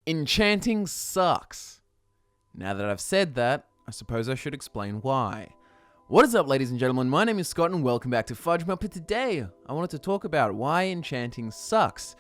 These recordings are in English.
Enchanting sucks. Now that I've said that, I suppose I should explain why. What is up, ladies and gentlemen? My name is Scott and welcome back to FudgeMuppet. Today, I wanted to talk about why enchanting sucks.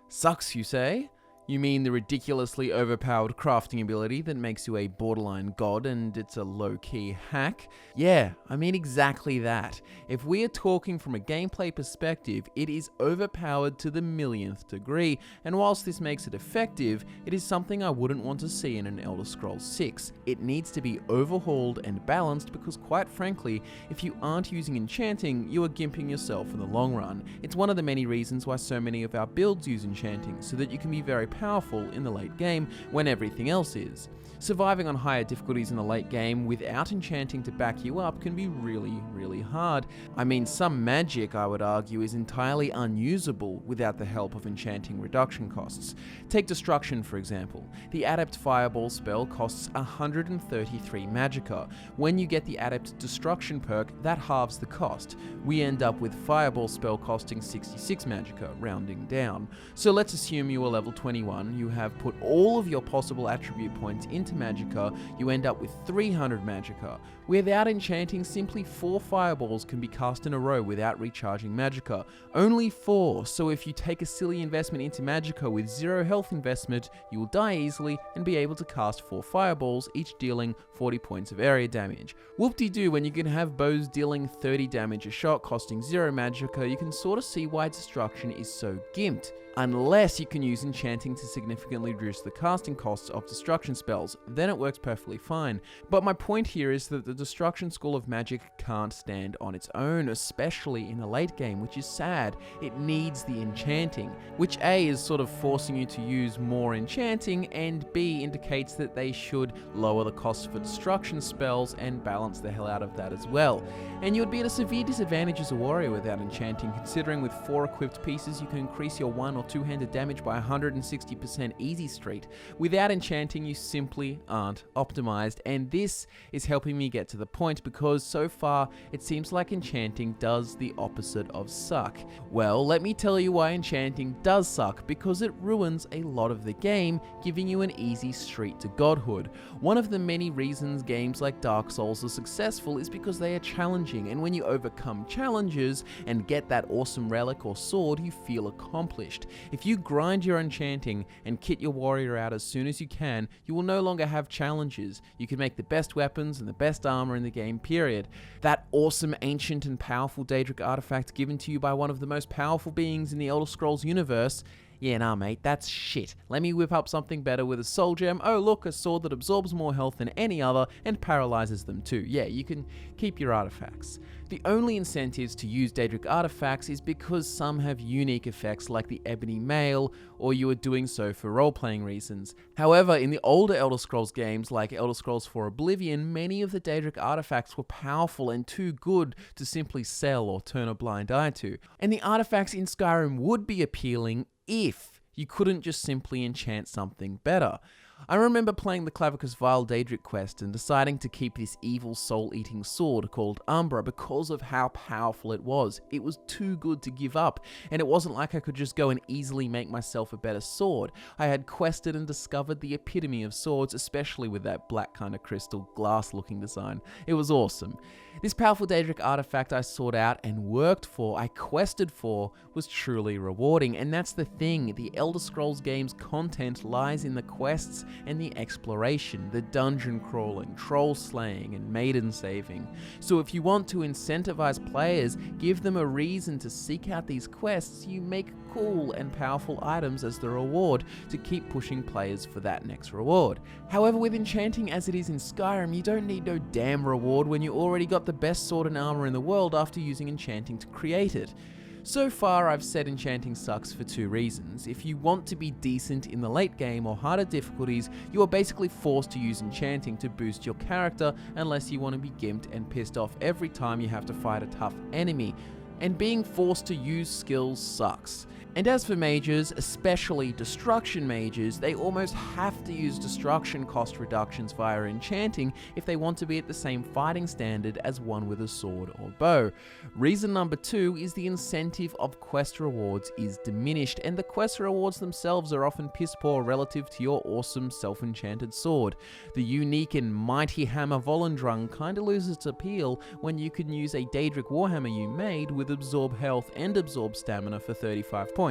Sucks, you say? You mean the ridiculously overpowered crafting ability that makes you a borderline god and it's a low-key hack? Yeah, I mean exactly that. If we are talking from a gameplay perspective, it is overpowered to the millionth degree, and whilst this makes it effective, it is something I wouldn't want to see in an Elder Scrolls 6. It needs to be overhauled and balanced because, quite frankly, if you aren't using enchanting, you are gimping yourself in the long run. It's one of the many reasons why so many of our builds use enchanting, so that you can be very powerful in the late game when everything else is. Surviving on higher difficulties in the late game without enchanting to back you up can be really hard. I mean, some magic, I would argue, is entirely unusable without the help of enchanting reduction costs. Take Destruction, for example. The Adept Fireball spell costs 133 magicka. When you get the Adept Destruction perk, that halves the cost. We end up with Fireball spell costing 66 magicka, rounding down. So let's assume you are level 21, you have put all of your possible attribute points into magicka, you end up with 300 magicka. Without enchanting, simply 4 fireballs can be cast in a row without recharging magicka. Only 4, so if you take a silly investment into magicka with 0 health investment, you will die easily and be able to cast 4 fireballs, each dealing 40 points of area damage. Whoop-de-doo, when you can have bows dealing 30 damage a shot costing 0 magicka, you can sort of see why Destruction is so gimped. Unless you can use enchanting to significantly reduce the casting costs of destruction spells, then it works perfectly fine. But my point here is that the destruction school of magic can't stand on its own, especially in the late game, which is sad. It needs the enchanting, which A is sort of forcing you to use more enchanting, and B indicates that they should lower the cost for destruction spells and balance the hell out of that as well. And you would be at a severe disadvantage as a warrior without enchanting, considering with 4 equipped pieces you can increase your 1 or 2-handed damage by 160% easy street. Without enchanting, you simply aren't optimized, and this is helping me get to the point because so far it seems like enchanting does the opposite of suck. Well, let me tell you why enchanting does suck, because it ruins a lot of the game, giving you an easy street to godhood. One of the many reasons games like Dark Souls are successful is because they are challenging, and when you overcome challenges and get that awesome relic or sword, you feel accomplished. If you grind your enchanting and kit your warrior out as soon as you can, you will no longer have challenges. You can make the best weapons and the best armor in the game, period. That awesome, ancient and powerful Daedric artifact given to you by one of the most powerful beings in the Elder Scrolls universe, yeah, nah mate, that's shit. Let me whip up something better with a soul gem. Oh look, a sword that absorbs more health than any other and paralyzes them too. Yeah, you can keep your artifacts. The only incentives to use Daedric artifacts is because some have unique effects like the Ebony Mail, or you are doing so for role-playing reasons. However, in the older Elder Scrolls games like Elder Scrolls IV Oblivion, many of the Daedric artifacts were powerful and too good to simply sell or turn a blind eye to. And the artifacts in Skyrim would be appealing if you couldn't just simply enchant something better. I remember playing the Clavicus Vile Daedric quest and deciding to keep this evil soul-eating sword called Umbra because of how powerful it was. It was too good to give up, and it wasn't like I could just go and easily make myself a better sword. I had quested and discovered the epitome of swords, especially with that black kind of crystal glass-looking design. It was awesome. This powerful Daedric artifact I sought out and worked for, I quested for, was truly rewarding, and that's the thing. The Elder Scrolls game's content lies in the quests and the exploration, the dungeon crawling, troll slaying, and maiden saving. So if you want to incentivize players, give them a reason to seek out these quests, you make cool and powerful items as the reward to keep pushing players for that next reward. However, with enchanting as it is in Skyrim, you don't need no damn reward when you already got the best sword and armor in the world after using enchanting to create it. So far, I've said enchanting sucks for 2 reasons. If you want to be decent in the late game or harder difficulties, you are basically forced to use enchanting to boost your character unless you want to be gimped and pissed off every time you have to fight a tough enemy. And being forced to use skills sucks. And as for mages, especially destruction mages, they almost have to use destruction cost reductions via enchanting if they want to be at the same fighting standard as one with a sword or bow. Reason number 2 is the incentive of quest rewards is diminished, and the quest rewards themselves are often piss poor relative to your awesome self-enchanted sword. The unique and mighty hammer Volendrung kinda loses its appeal when you can use a Daedric Warhammer you made with absorb health and absorb stamina for 35 points.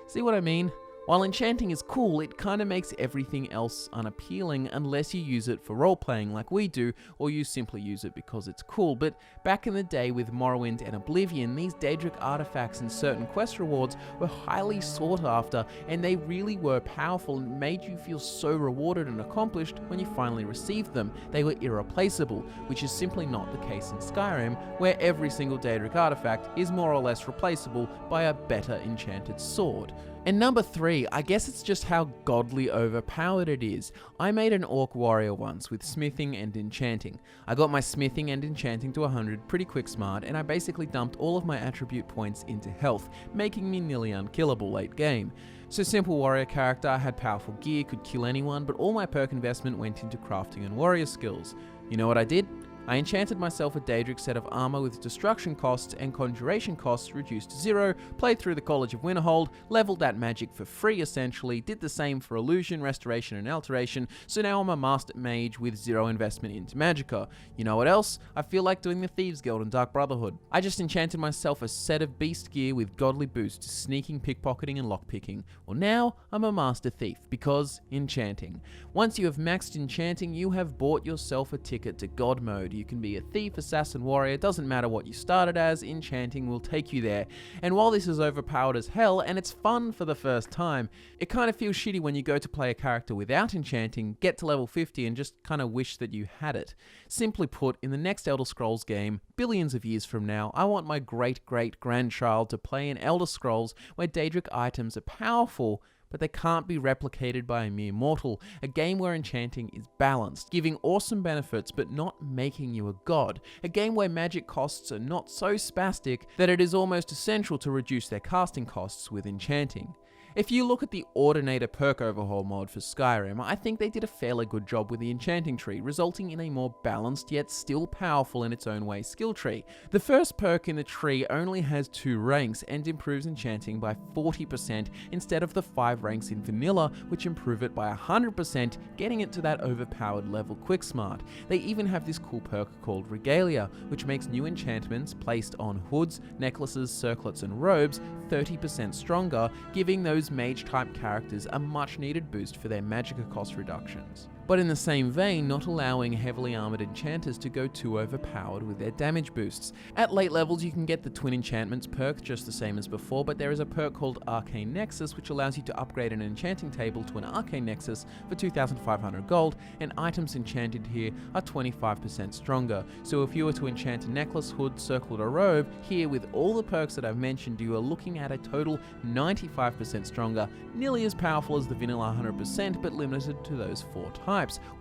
See what I mean? While enchanting is cool, it kinda makes everything else unappealing unless you use it for role-playing like we do, or you simply use it because it's cool. But back in the day with Morrowind and Oblivion, these Daedric artifacts and certain quest rewards were highly sought after, and they really were powerful and made you feel so rewarded and accomplished when you finally received them. They were irreplaceable, which is simply not the case in Skyrim, where every single Daedric artifact is more or less replaceable by a better enchanted sword. And number 3, I guess it's just how godly overpowered it is. I made an orc warrior once with smithing and enchanting. I got my smithing and enchanting to 100 pretty quick smart, and I basically dumped all of my attribute points into health, making me nearly unkillable late game. So simple warrior character, had powerful gear, could kill anyone, but all my perk investment went into crafting and warrior skills. You know what I did? I enchanted myself a Daedric set of armor with destruction costs and conjuration costs reduced to 0, played through the College of Winterhold, leveled that magic for free essentially, did the same for illusion, restoration and alteration, so now I'm a master mage with 0 investment into magicka. You know what else? I feel like doing the Thieves Guild and Dark Brotherhood. I just enchanted myself a set of beast gear with godly boost to sneaking, pickpocketing and lockpicking. Well, now I'm a master thief, because enchanting. Once you have maxed enchanting, you have bought yourself a ticket to God mode. You can be a thief, assassin, warrior, doesn't matter what you started as, enchanting will take you there. And while this is overpowered as hell, and it's fun for the first time, it kind of feels shitty when you go to play a character without enchanting, get to level 50 and just kind of wish that you had it. Simply put, in the next Elder Scrolls game, billions of years from now, I want my great-great-grandchild to play an Elder Scrolls where Daedric items are powerful, but they can't be replicated by a mere mortal, a game where enchanting is balanced, giving awesome benefits but not making you a god, a game where magic costs are not so spastic that it is almost essential to reduce their casting costs with enchanting. If you look at the Ordinator perk overhaul mod for Skyrim, I think they did a fairly good job with the Enchanting Tree, resulting in a more balanced yet still powerful in its own way skill tree. The first perk in the tree only has 2 ranks and improves enchanting by 40% instead of the 5 ranks in vanilla, which improve it by 100%, getting it to that overpowered level quick smart. They even have this cool perk called Regalia, which makes new enchantments placed on hoods, necklaces, circlets and robes 30% stronger, giving those mage-type characters a much-needed boost for their magicka cost reductions. But in the same vein, not allowing heavily armored enchanters to go too overpowered with their damage boosts. At late levels, you can get the Twin Enchantments perk just the same as before, but there is a perk called Arcane Nexus, which allows you to upgrade an enchanting table to an Arcane Nexus for 2,500 gold, and items enchanted here are 25% stronger. So if you were to enchant a necklace, hood, circlet, or robe, here with all the perks that I've mentioned, you are looking at a total 95% stronger, nearly as powerful as the vanilla 100%, but limited to those 4 types.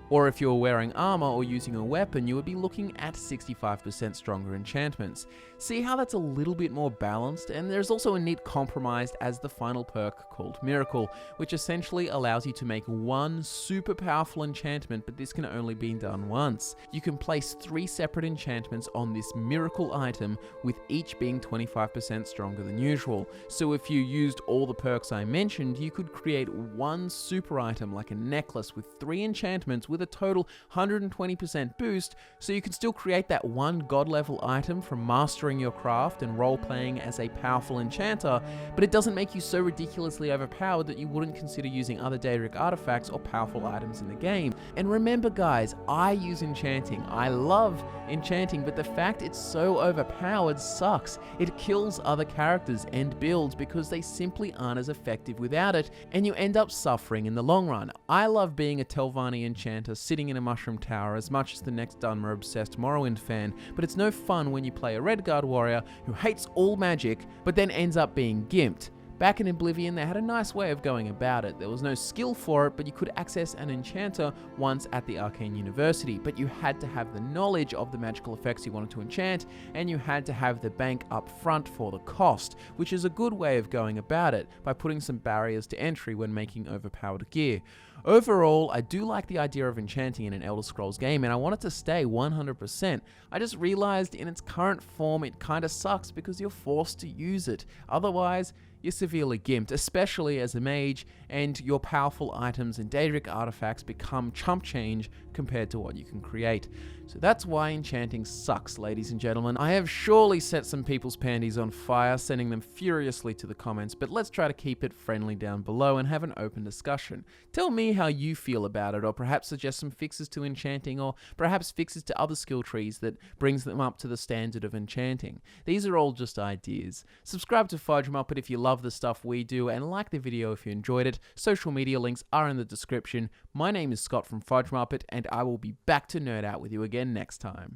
Or if you're wearing armor or using a weapon, you would be looking at 65% stronger enchantments. See how that's a little bit more balanced? And there's also a neat compromise as the final perk called Miracle, which essentially allows you to make 1 super powerful enchantment, but this can only be done once. You can place 3 separate enchantments on this miracle item, with each being 25% stronger than usual. So if you used all the perks I mentioned, you could create 1 super item like a necklace with 3 enchantments with a total 120% boost, so you can still create that 1 god level item from mastering your craft and role-playing as a powerful enchanter, but it doesn't make you so ridiculously overpowered that you wouldn't consider using other Daedric artifacts or powerful items in the game. And remember guys, I use enchanting. I love enchanting, but the fact it's so overpowered sucks. It kills other characters and builds because they simply aren't as effective without it, and you end up suffering in the long run. I love being a Telvanni enchanter sitting in a mushroom tower as much as the next Dunmer-obsessed Morrowind fan, but it's no fun when you play a Redguard warrior who hates all magic, but then ends up being gimped. Back in Oblivion, they had a nice way of going about it. There was no skill for it, but you could access an enchanter once at the Arcane University, but you had to have the knowledge of the magical effects you wanted to enchant, and you had to have the bank up front for the cost, which is a good way of going about it, by putting some barriers to entry when making overpowered gear. Overall, I do like the idea of enchanting in an Elder Scrolls game, and I want it to stay 100%. I just realized in its current form it kinda sucks because you're forced to use it. Otherwise, you're severely gimped, especially as a mage, and your powerful items and Daedric artifacts become chump change compared to what you can create. So that's why enchanting sucks, ladies and gentlemen. I have surely set some people's panties on fire, sending them furiously to the comments, but let's try to keep it friendly down below and have an open discussion. Tell me how you feel about it, or perhaps suggest some fixes to enchanting, or perhaps fixes to other skill trees that brings them up to the standard of enchanting. These are all just ideas. Subscribe to FudgeMuppet if you love the stuff we do, and like the video if you enjoyed it. Social media links are in the description. My name is Scott from FudgeMuppet, and I will be back to nerd out with you again next time.